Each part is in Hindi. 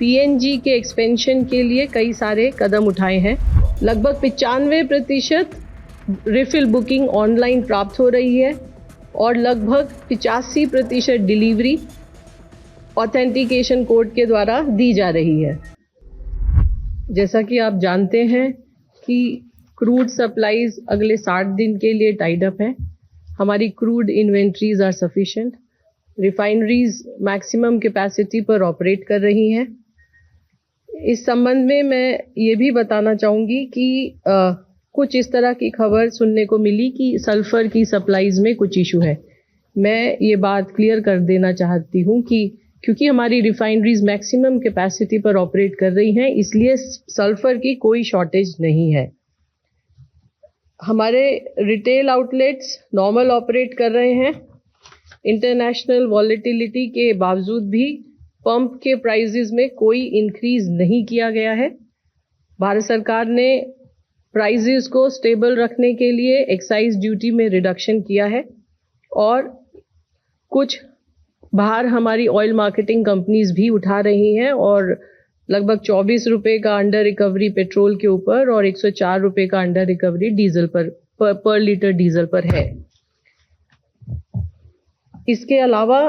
पीएनजी के एक्सपेंशन के लिए कई सारे कदम उठाए हैं। लगभग 95% रिफिल बुकिंग ऑनलाइन प्राप्त हो रही है और लगभग 85% डिलीवरी ऑथेंटिकेशन कोड के द्वारा दी जा रही है। जैसा कि आप जानते हैं कि क्रूड सप्लाईज अगले 60 दिन के लिए टाइड अप हैं। हमारी crude inventories are sufficient. Refineries maximum capacity पर ऑपरेट कर रही हैं। इस संबंध में मैं ये भी बताना चाहूँगी कि कुछ इस तरह की खबर सुनने को मिली कि सल्फर की सप्लाईज में कुछ इशू है। मैं ये बात क्लियर कर देना चाहती हूँ कि क्योंकि हमारी रिफाइनरीज मैक्सिमम कैपेसिटी पर ऑपरेट कर रही हैं, इसलिए सल्फर की कोई शॉर्टेज नहीं है। हमारे रिटेल आउटलेट्स नॉर्मल ऑपरेट कर रहे हैं। इंटरनेशनल वॉलेटिलिटी के बावजूद भी पंप के प्राइसेस में कोई इंक्रीज नहीं किया गया है। भारत सरकार ने प्राइसेस को स्टेबल रखने के लिए एक्साइज ड्यूटी में रिडक्शन किया है और कुछ भार हमारी ऑयल मार्केटिंग कंपनीज भी उठा रही हैं और लगभग 24 रुपए का अंडर रिकवरी पेट्रोल के ऊपर और 104 रुपए का अंडर रिकवरी डीजल पर लीटर डीजल पर है। इसके अलावा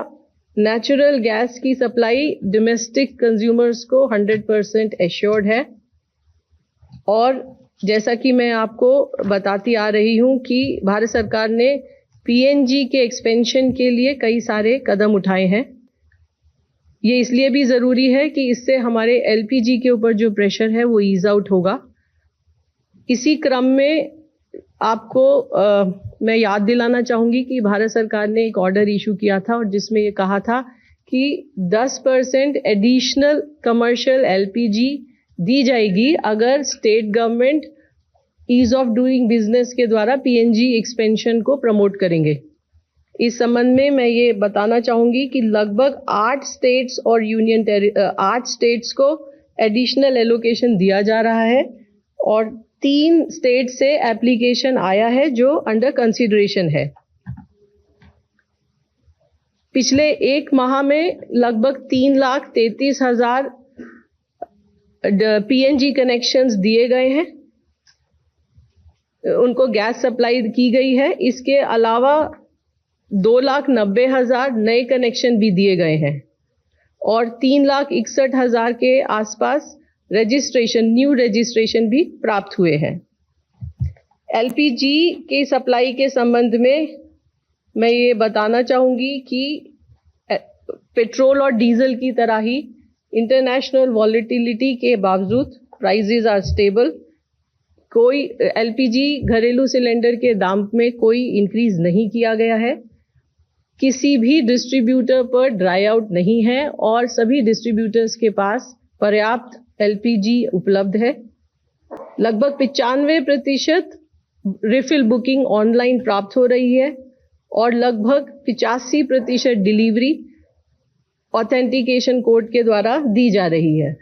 नेचुरल गैस की सप्लाई डोमेस्टिक कंज्यूमर्स को 100% एश्योर्ड है और जैसा कि मैं आपको बताती आ रही हूं कि भारत सरकार ने पीएनजी के एक्सपेंशन के लिए कई सारे कदम उठाए हैं। ये इसलिए भी ज़रूरी है कि इससे हमारे एलपीजी के ऊपर जो प्रेशर है वो ईज आउट होगा। इसी क्रम में आपको मैं याद दिलाना चाहूँगी कि भारत सरकार ने एक ऑर्डर इशू किया था और जिसमें ये कहा था कि 10% एडिशनल कमर्शियल एलपीजी दी जाएगी अगर state government ease of doing business के द्वारा पीएनजी एक्सपेंशन को प्रमोट करेंगे। इस संबंध में मैं ये बताना चाहूँगी कि लगभग 8 स्टेट्स और 8 स्टेट्स को एडिशनल एलोकेशन दिया जा रहा है और 3 स्टेट से एप्लीकेशन आया है जो अंडर कंसीडरेशन है। पिछले एक माह में लगभग 3,33,000 पीएनजी कनेक्शंस दिए गए हैं, उनको गैस सप्लाई की गई है। इसके अलावा 2,90,000 नए कनेक्शन भी दिए गए हैं और 3,61,000 के आसपास न्यू रजिस्ट्रेशन भी प्राप्त हुए हैं। एलपीजी की सप्लाई के संबंध में मैं ये बताना चाहूँगी कि पेट्रोल और डीजल की तरह ही इंटरनेशनल वॉलेटिलिटी के बावजूद प्राइसेस आर स्टेबल। कोई एलपीजी घरेलू सिलेंडर के दाम में कोई इंक्रीज नहीं किया गया है। किसी भी डिस्ट्रीब्यूटर पर ड्राई आउट नहीं है और सभी डिस्ट्रीब्यूटर्स के पास पर्याप्त एलपीजी उपलब्ध है। लगभग 95% रिफिल बुकिंग ऑनलाइन प्राप्त हो रही है और लगभग 85% डिलीवरी ऑथेंटिकेशन कोड के द्वारा दी जा रही है।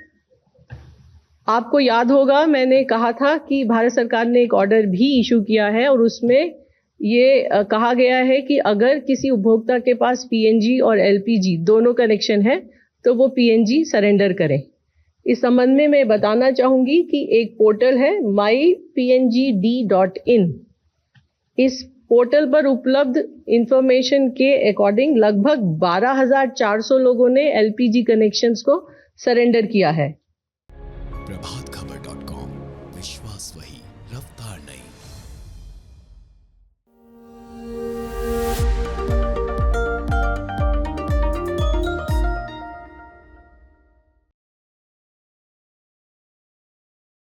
आपको याद होगा मैंने कहा था कि भारत सरकार ने एक ऑर्डर भी इशू किया है और उसमें ये कहा गया है कि अगर किसी उपभोक्ता के पास पीएनजी और एलपीजी दोनों कनेक्शन है तो वो पीएनजी सरेंडर करें। इस संबंध में मैं बताना चाहूंगी कि एक पोर्टल है mypngd.in। इस पोर्टल पर उपलब्ध इंफॉर्मेशन के अकॉर्डिंग लगभग 12,400 लोगों ने एलपीजी कनेक्शंस को सरेंडर किया है। प्रभातखबर.com, विश्वास वही, रफ्तार नहीं।